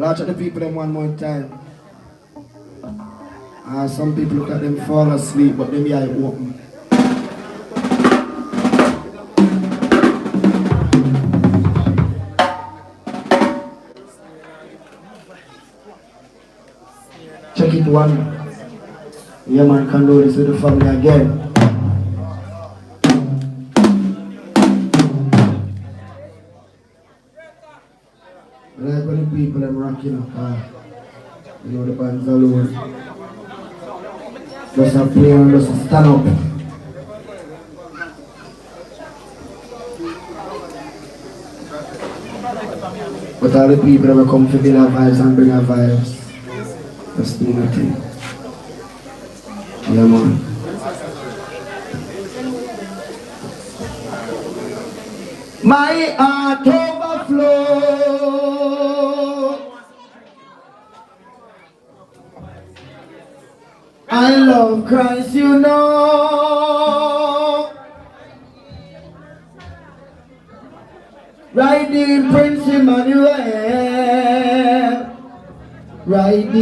Watch the people them one more time. Some people look at them fall asleep, but them eye open. one. Yeah, man, condolence to the family again. I like when the people them rocking up, you know, the band's alone. Just a play and just a stand up. But all the people that will come to build our vibes and bring our vibes, that's the thing. Yeah, man. My heart overflow. I love Christ, you know. Riding Prince Emmanuel. Riding.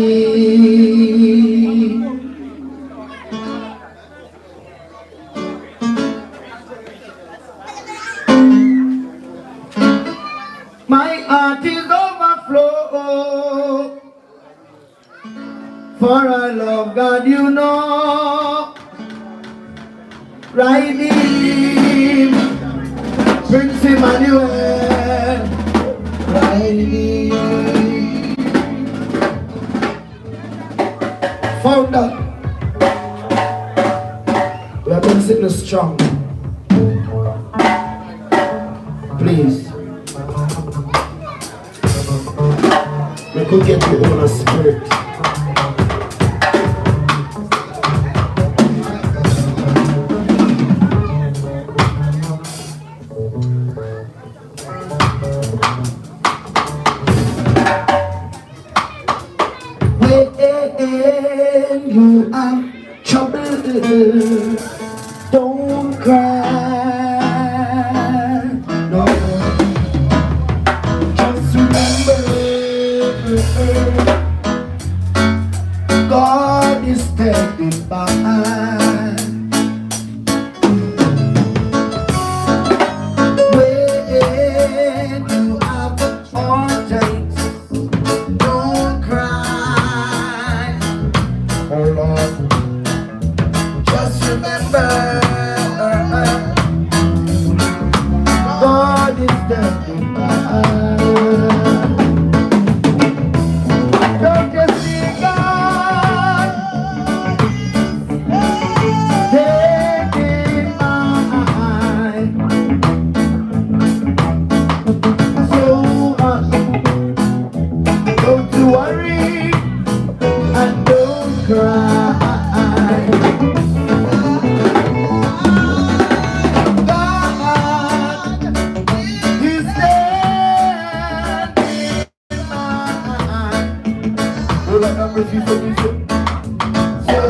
My heart is overflow, for I love God, you know. Riding Prince Emmanuel, riding. Founder, we have been sitting strong. Please. We could get you on a spirit. When you are troubled, don't cry. No, just remember, God is standing by. When you have all things, don't cry. Oh Lord, just remember, God is standing by. Don't you see God standing by? So don't you worry and don't cry. God is standing by. Lord, I have mercy for me, sir. So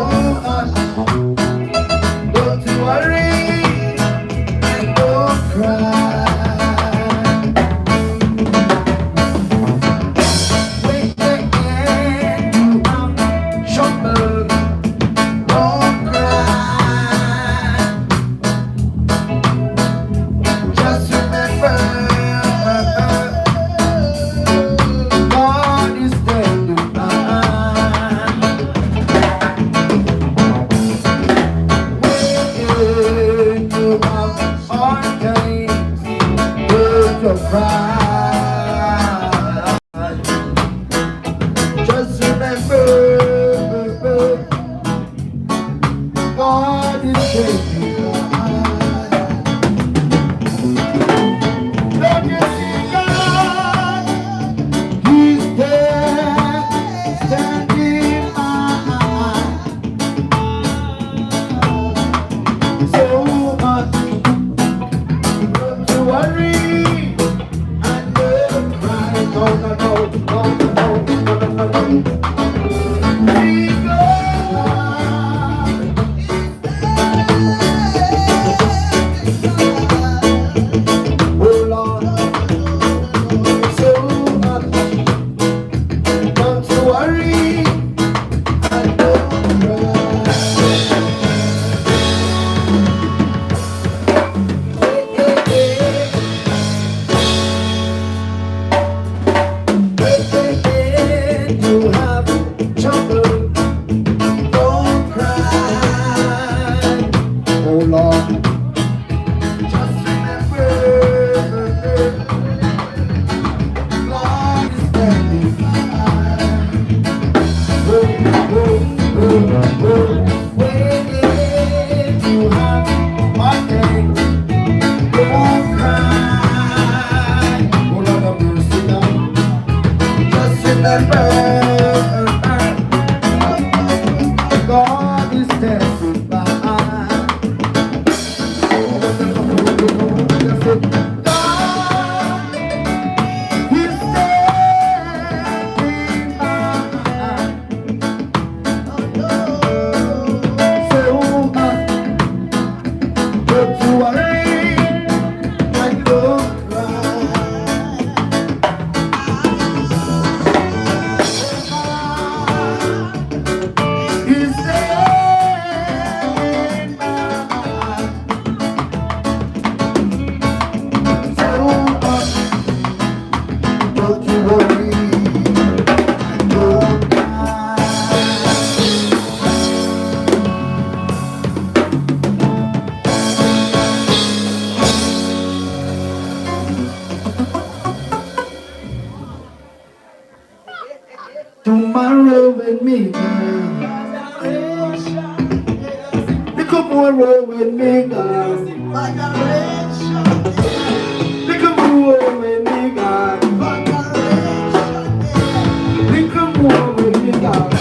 don't you worry and don't cry. When you have trouble, don't cry. Just remember, God is standing by. When you have hard times, don't cry. Just remember, God is standing by. Don't you see God? He's there, standing by. So much God. Just remember, God is standing by. When you have one day, don't cry. Oh Lord have mercy now. Just remember, God is standing by. Tomorrow with me, girl. Look up tomorrow with me, girl. Look up tomorrow with me, girl. Look up tomorrow with me, girl.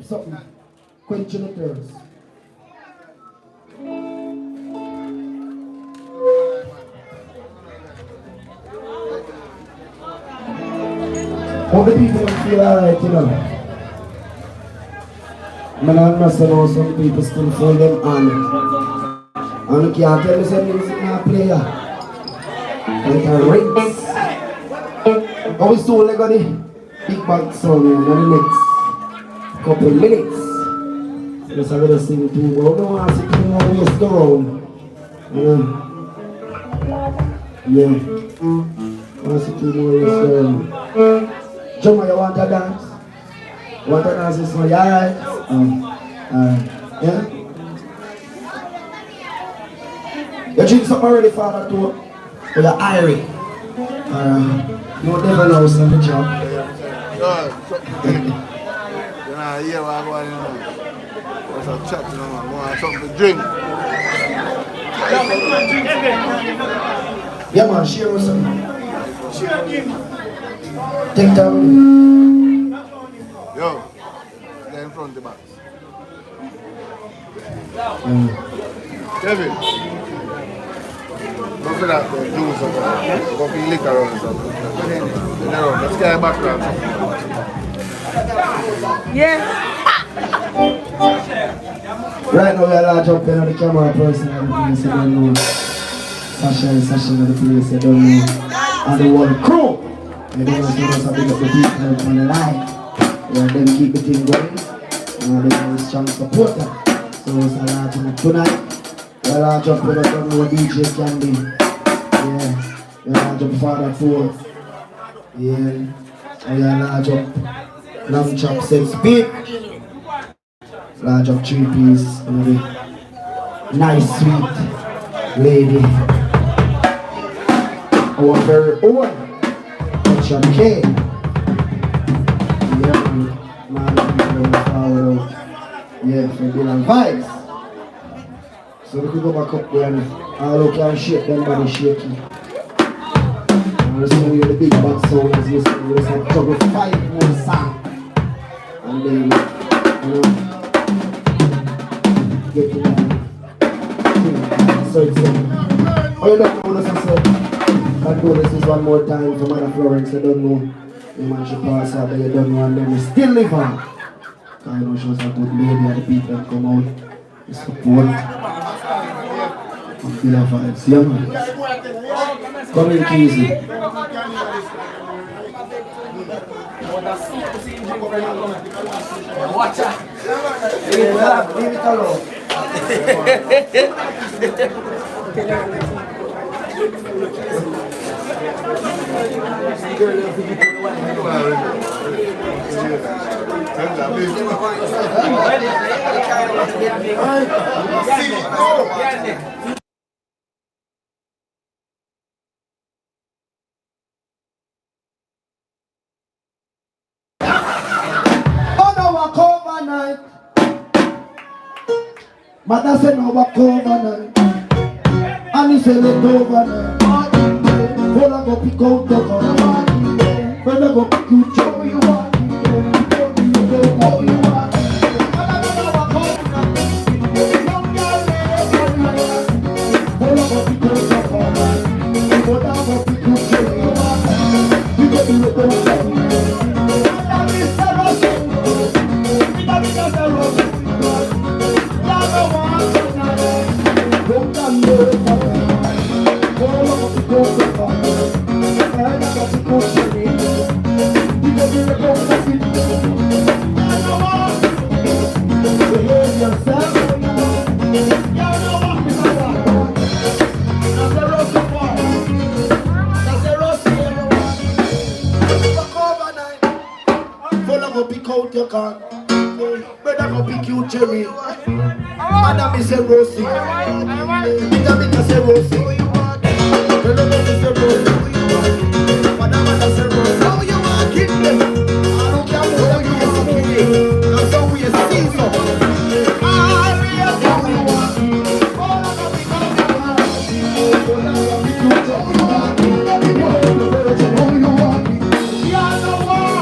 something. Quenching the thirst. All the people don't feel alright, you know. Man, I understand how some people still feel them on. And you can't tell me some music not play. Like a rinse. How we soon like the big bag song in the next couple minutes. Just I'm gonna sing two more. I don't want to sing two more ways go round. Yeah. I want to sing two more ways go round. Jumma, you want to dance? You want to dance this one? You alright? Alright. Yeah? You drink something already, Father, too? Or you're irie? Alright. You never know some the job. Yeah, you know, what I'm going on. There's a chat, you know, man. Want something to drink. Yeah, man, share with something. Take that with you. Yo, they're in front of the box. Kevin, go for that, do something. Go for liquor or something. Let's get back around. Yeah. Right now we are large up there on the camera person and the place you don't know. Sasha and the place you don't know. And the whole crew. You don't know, so just a big up the people on the line. Yeah, them keep the thing going. And they're a strong supporter. So it's a large up tonight. We're large up with us on the DJ can be. Yeah. We're large up Father 4. Yeah. We are large up Lamb chop 6 big. Large up 3 piece. Nice sweet lady. Our very own Jamaican. Yeah, man, people forward out. Yeah, for Dylan vibes. So we could go back up there and all who can shake them body shaking. And so we the big bad sound as you see, we just have to 5 more songs. And then, you know, get to that. So it's oh, you don't know what I said. I'll do this one more time for Mother Florence. I don't know. The man she pass out, but you don't know, and then we still live on. Because I know she was a good lady and the people that come out to support. And feel her vibes. Yeah, man. Come in, Keezy. Watch out. Leave it alone. Overnight. Mother said no walk overnight. And he said let overnight. Full of go pick out the gun. When I go pick you show you want. Oh you want. Young girl full of go pick out the gun. When I go pick you show you want. You go do it overnight. Pick out your car, better go pick you cherry. Madam is a rosy, vitamin is a rosy. Madam is a rosy, madam is a rosy. How you want it? I don't care how you want it. That's how we see so. Ah, yes, how you want. All I got pick out your car. All I got pick out your car. How you want it? Yeah, no more.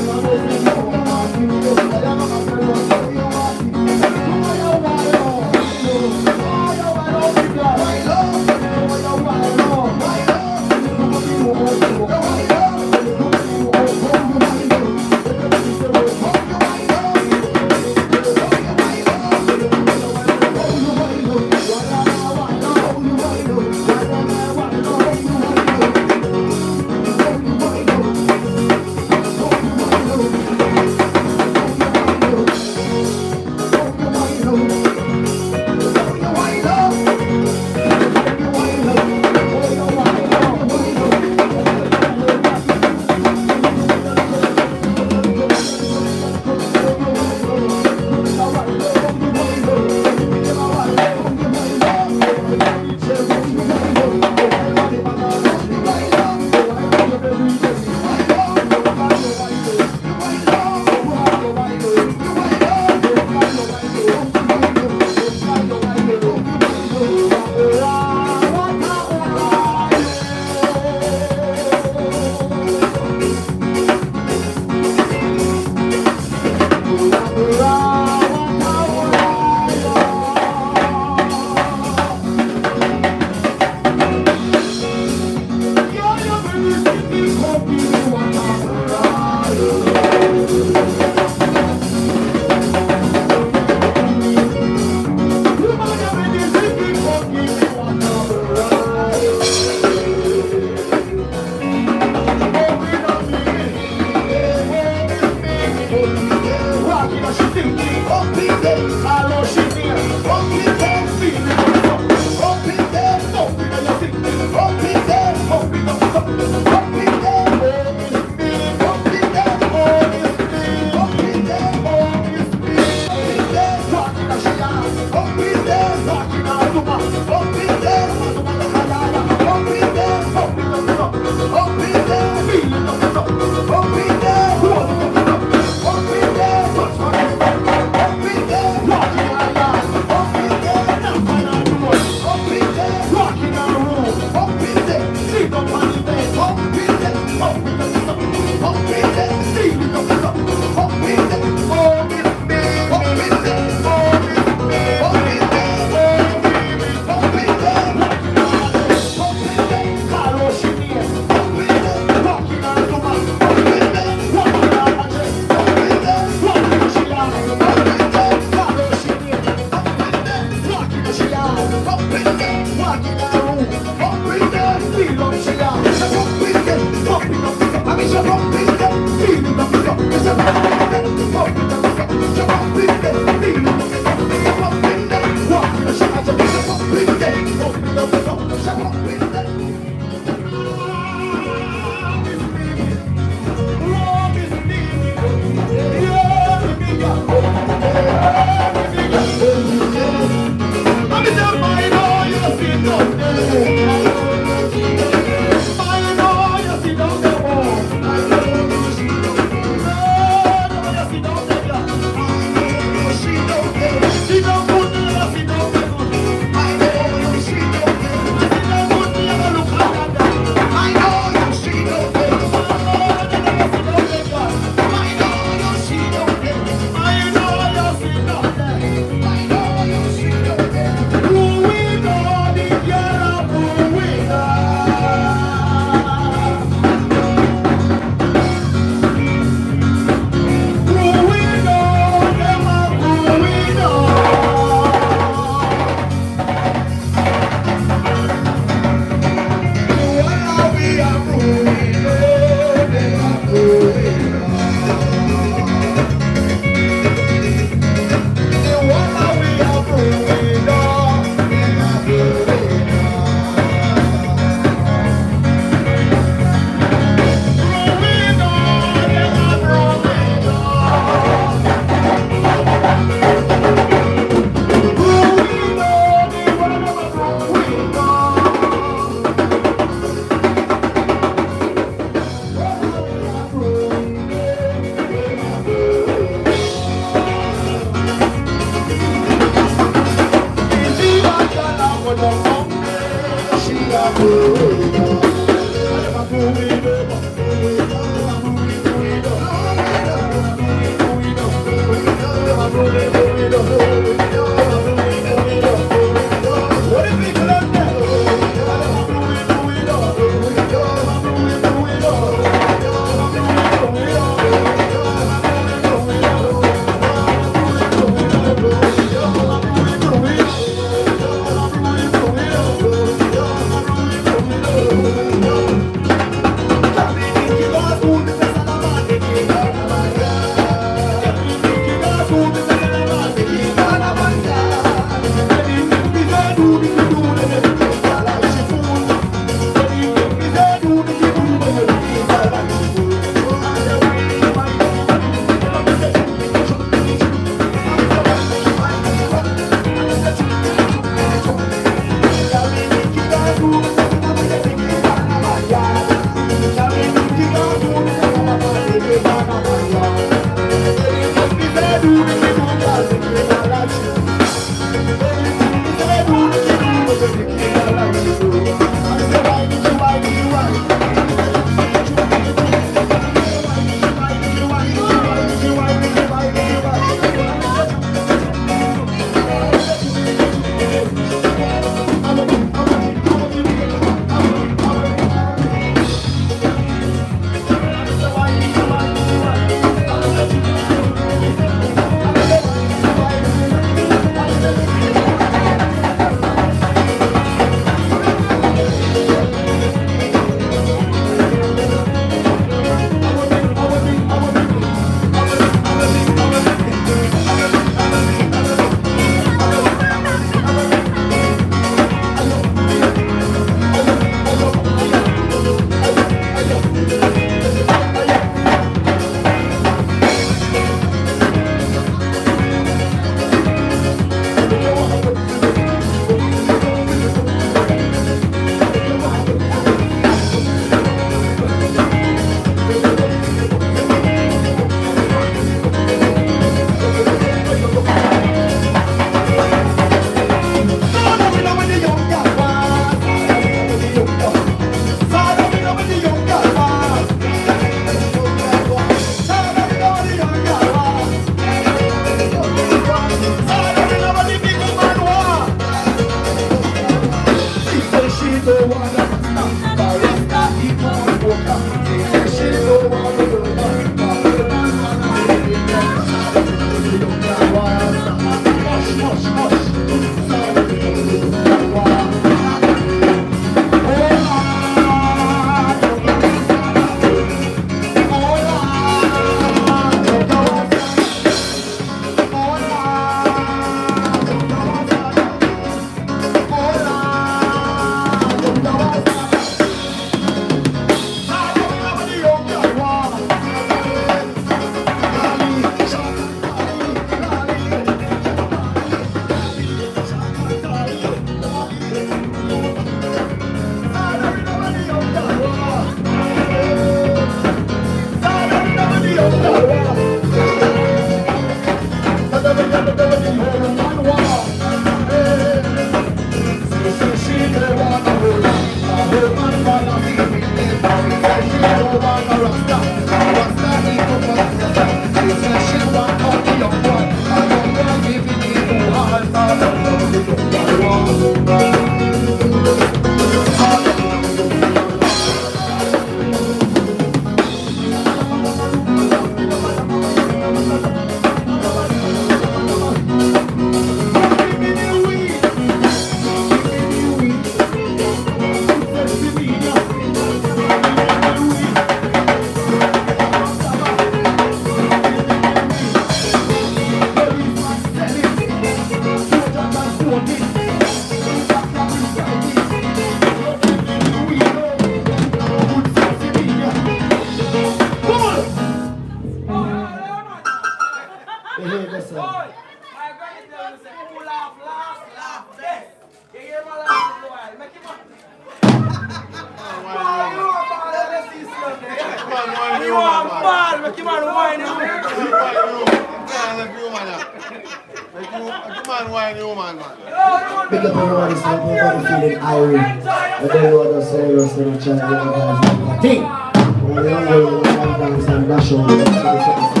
Big up everyone, it's time for feeling irate. But then what I say, you're still trying to get the guys. Thing! When you're young, you can dance and dash on.